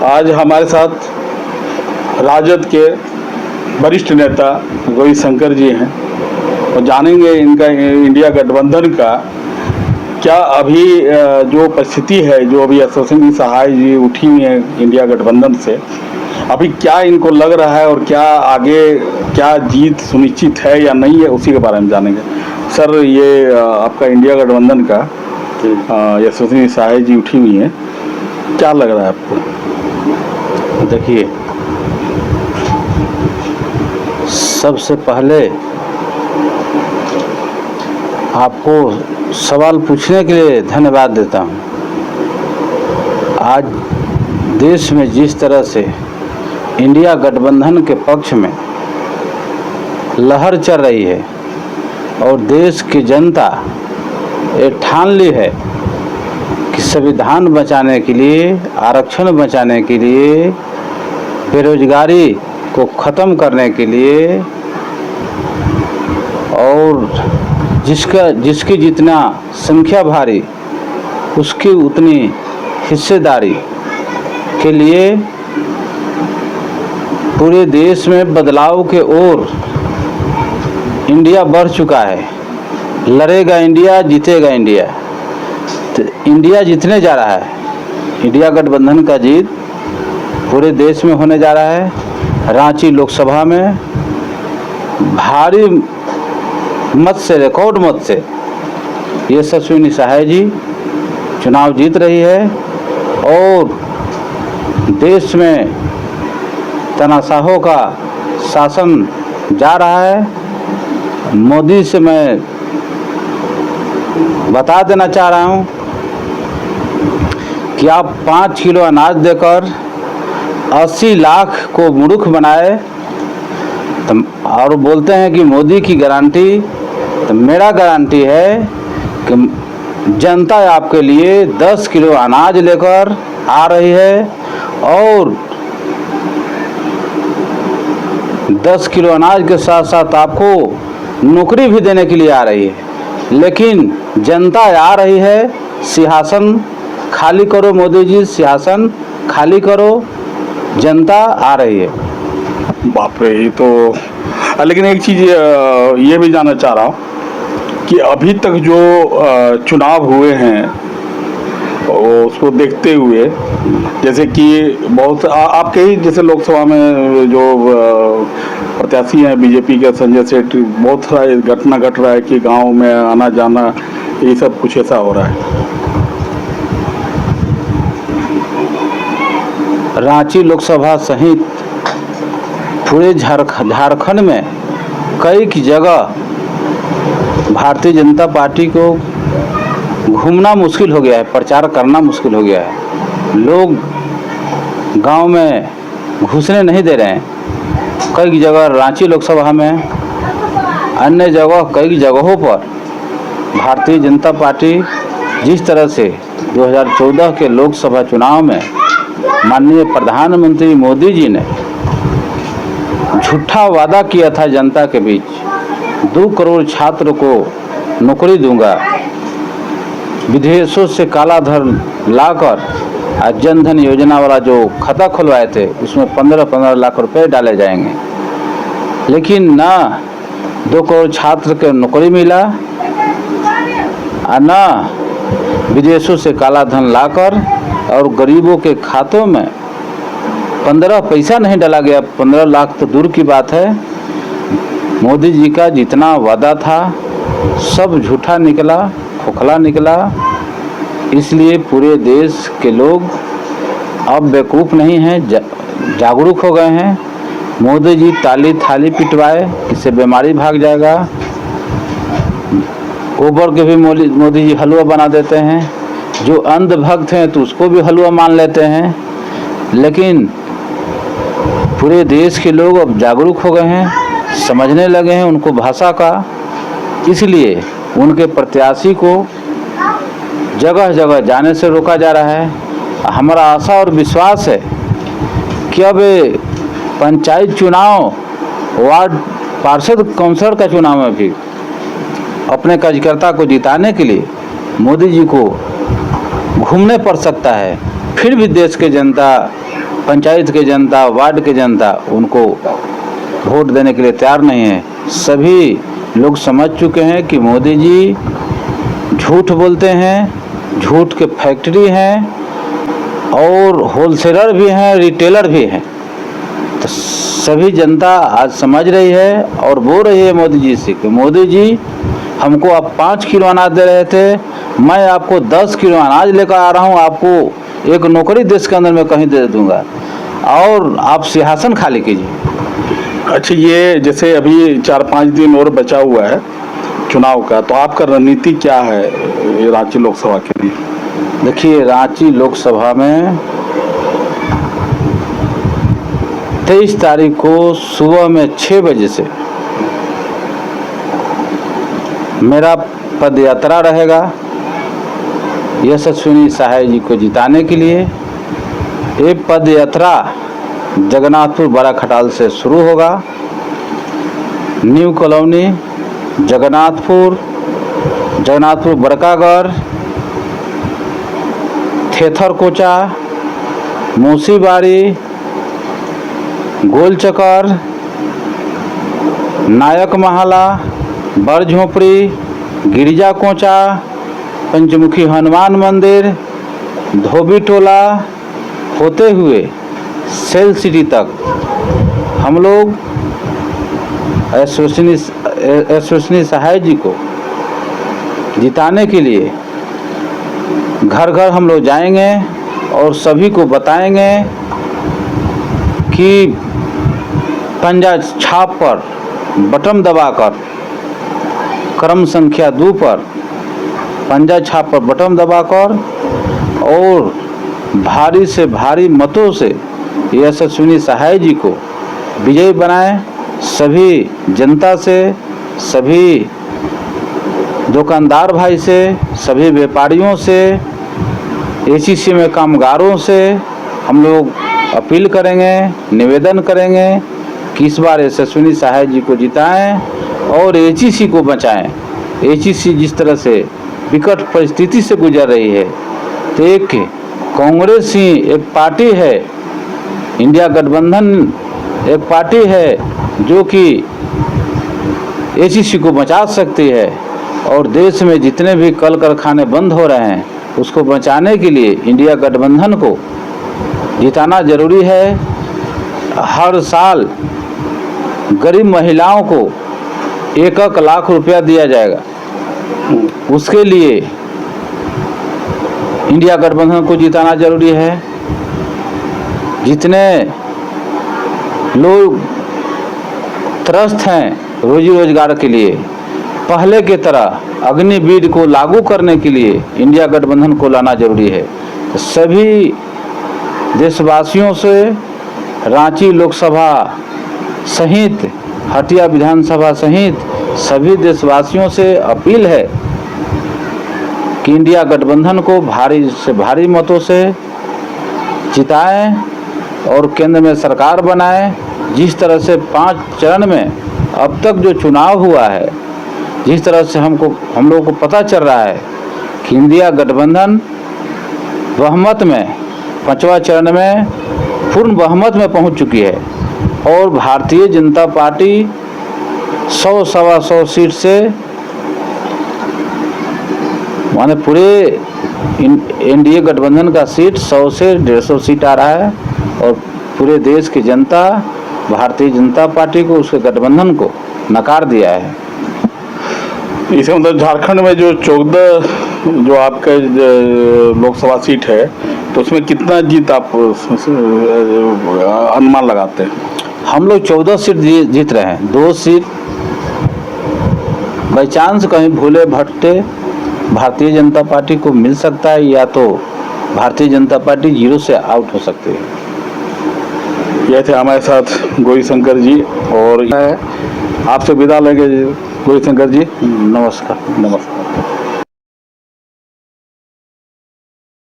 आज हमारे साथ राजद के वरिष्ठ नेता गौरीशंकर जी हैं और जानेंगे इनका इंडिया गठबंधन का क्या अभी जो परिस्थिति है, जो अभी यशस्वी सहाय जी उठी हुई है इंडिया गठबंधन से, अभी क्या इनको लग रहा है और क्या आगे क्या जीत सुनिश्चित है या नहीं है, उसी के बारे में जानेंगे। सर, ये आपका इंडिया गठबंधन का यशस्वी सहाय जी उठी हुई है, क्या लग रहा है आपको? देखिए, सबसे पहले आपको सवाल पूछने के लिए धन्यवाद देता हूँ। आज देश में जिस तरह से इंडिया गठबंधन के पक्ष में लहर चल रही है और देश की जनता ये ठान ली है कि संविधान बचाने के लिए, आरक्षण बचाने के लिए, बेरोजगारी को ख़त्म करने के लिए और जिसकी जितना संख्या भारी उसकी उतनी हिस्सेदारी के लिए पूरे देश में बदलाव के ओर इंडिया बढ़ चुका है। लड़ेगा इंडिया, जीतेगा इंडिया। तो इंडिया जीतने जा रहा है। इंडिया गठबंधन का जीत पूरे देश में होने जा रहा है। रांची लोकसभा में भारी मत से, रिकॉर्ड मत से यशस्वी सहाय जी चुनाव जीत रही है और देश में तानाशाहों का शासन जा रहा है। मोदी से मैं बता देना चाह रहा हूं कि आप 5 किलो अनाज देकर 80 लाख को मूर्ख बनाए और बोलते हैं कि मोदी की गारंटी, तो मेरा गारंटी है कि जनता आपके लिए 10 किलो अनाज लेकर आ रही है और 10 किलो अनाज के साथ साथ आपको नौकरी भी देने के लिए आ रही है। लेकिन जनता आ रही है, सिंहासन खाली करो मोदी जी, सिंहासन खाली करो, जनता आ रही है। बाप रे, ये तो लेकिन एक चीज़ ये भी जानना चाह रहा हूँ कि अभी तक जो चुनाव हुए हैं उसको देखते हुए, जैसे कि बहुत आपके ही जैसे लोकसभा में जो प्रत्याशी हैं बीजेपी के संजय सेठ, बहुत सारा घटना घट रहा है कि गांव में आना जाना, ये सब कुछ ऐसा हो रहा है। रांची लोकसभा सहित पूरे झारखंड में कई की जगह भारतीय जनता पार्टी को घूमना मुश्किल हो गया है, प्रचार करना मुश्किल हो गया है। लोग गांव में घुसने नहीं दे रहे हैं। कई जगह रांची लोकसभा में, अन्य जगह कई जगहों पर भारतीय जनता पार्टी जिस तरह से 2014 के लोकसभा चुनाव में माननीय प्रधानमंत्री मोदी जी ने झूठा वादा किया था जनता के बीच, 2 करोड़ छात्र को नौकरी दूंगा, विदेशों से काला धन लाकर जन धन योजना वाला जो खाता खुलवाए थे उसमें 15-15 लाख रुपए डाले जाएंगे। लेकिन ना 2 करोड़ छात्र के नौकरी मिला और ना विदेशों से काला धन लाकर और गरीबों के खातों में 15 पैसा नहीं डाला गया। 15 लाख तो दूर की बात है। मोदी जी का जितना वादा था सब झूठा निकला, खोखला निकला। इसलिए पूरे देश के लोग अब बेवकूफ़ नहीं हैं, जागरूक हो गए हैं। मोदी जी ताली थाली पिटवाए, इससे बीमारी भाग जाएगा। गोबर के भी मोदी जी हलवा बना देते हैं। जो अंधभक्त हैं तो उसको भी हलवा मान लेते हैं। लेकिन पूरे देश के लोग अब जागरूक हो गए हैं, समझने लगे हैं उनको भाषा का। इसलिए उनके प्रत्याशी को जगह जगह जाने से रोका जा रहा है। हमारा आशा और विश्वास है कि अब पंचायत चुनाव, वार्ड पार्षद काउंसिलर का चुनाव में भी अपने कार्यकर्ता को जिताने के लिए मोदी जी को घूमने पड़ सकता है। फिर भी देश के जनता पंचायत के जनता, वार्ड के जनता उनको वोट देने के लिए तैयार नहीं है। सभी लोग समझ चुके हैं कि मोदी जी झूठ बोलते हैं, झूठ के फैक्ट्री हैं और होलसेलर भी हैं, रिटेलर भी हैं। तो सभी जनता आज समझ रही है और बोल रही है मोदी जी से कि मोदी जी हमको आप 5 किलो अनाज दे रहे थे, मैं आपको 10 किलो अनाज लेकर आ रहा हूँ, आपको एक नौकरी देश के अंदर में कहीं दे दूंगा और आप सिंहासन खाली कीजिए। अच्छा, ये जैसे अभी 4-5 दिन और बचा हुआ है चुनाव का, तो आपका रणनीति क्या है ये रांची लोकसभा के लिए? देखिए, रांची लोकसभा में 23 तारीख को सुबह में 6 बजे से मेरा पद यात्रा रहेगा यशस्विनी सहाय जी को जिताने के लिए। ये पद यात्रा जगन्नाथपुर बड़ा खटाल से शुरू होगा। न्यू कॉलोनी, जगन्नाथपुर, जगन्नाथपुर बड़कागढ़, थेथरकोचा, मूसीबाड़ी, गोलचक्कर, नायक महला, बड़ झोपड़ी, गिरिजा कोचा, पंचमुखी हनुमान मंदिर, धोबी टोला होते हुए सेल सिटी तक हम लोग यशस्विनी सहाय जी को जिताने के लिए घर घर हम लोग जाएंगे और सभी को बताएंगे कि पंजा छाप पर बटन दबाकर क्रम संख्या 2 पर पंजा छाप पर बटन दबाकर और भारी से भारी मतों से यशस्विनी सहाय जी को विजयी बनाएं। सभी जनता से, सभी दुकानदार भाई से, सभी व्यापारियों से, एसीसी में कामगारों से हम लोग अपील करेंगे, निवेदन करेंगे कि इस बार यशस्विनी सहाय जी को जिताएं और एचईसी को बचाएं। एचईसी जिस तरह से विकट परिस्थिति से गुजर रही है, तो एक कांग्रेस ही एक पार्टी है, इंडिया गठबंधन एक पार्टी है जो कि एचईसी को बचा सकती है और देश में जितने भी कल कारखाने बंद हो रहे हैं उसको बचाने के लिए इंडिया गठबंधन को जिताना जरूरी है। हर साल गरीब महिलाओं को 1 लाख रुपया दिया जाएगा, उसके लिए इंडिया गठबंधन को जिताना जरूरी है। जितने लोग त्रस्त हैं रोजी रोजगार के लिए, पहले की तरह अग्निवीर को लागू करने के लिए इंडिया गठबंधन को लाना जरूरी है। तो सभी देशवासियों से रांची लोकसभा सहित हटिया विधानसभा सहित सभी देशवासियों से अपील है कि इंडिया गठबंधन को भारी से भारी मतों से जिताएं और केंद्र में सरकार बनाएं। जिस तरह से 5 चरण में अब तक जो चुनाव हुआ है, जिस तरह से हम लोगों को पता चल रहा है कि इंडिया गठबंधन बहुमत में 5वां चरण में पूर्ण बहुमत में पहुंच चुकी है और भारतीय जनता पार्टी 100-125 सीट से माने पूरे एनडीए गठबंधन का सीट 100 से 150 सीट आ रहा है और पूरे देश की जनता भारतीय जनता पार्टी को, उसके गठबंधन को नकार दिया है। इसे मतलब झारखंड में जो 14 जो आपका लोकसभा सीट है, तो उसमें कितना जीत आप अनुमान लगाते हैं? हम लोग 14 सीट जीत रहे हैं। 2 सीट बाई चांस कहीं भूले भटके भारतीय जनता पार्टी को मिल सकता है, या तो भारतीय जनता पार्टी 0 से आउट हो सकती है। ये थे हमारे साथ गौरीशंकर जी और आपसे विदा लेंगे। गौरीशंकर जी नमस्कार। नमस्कार।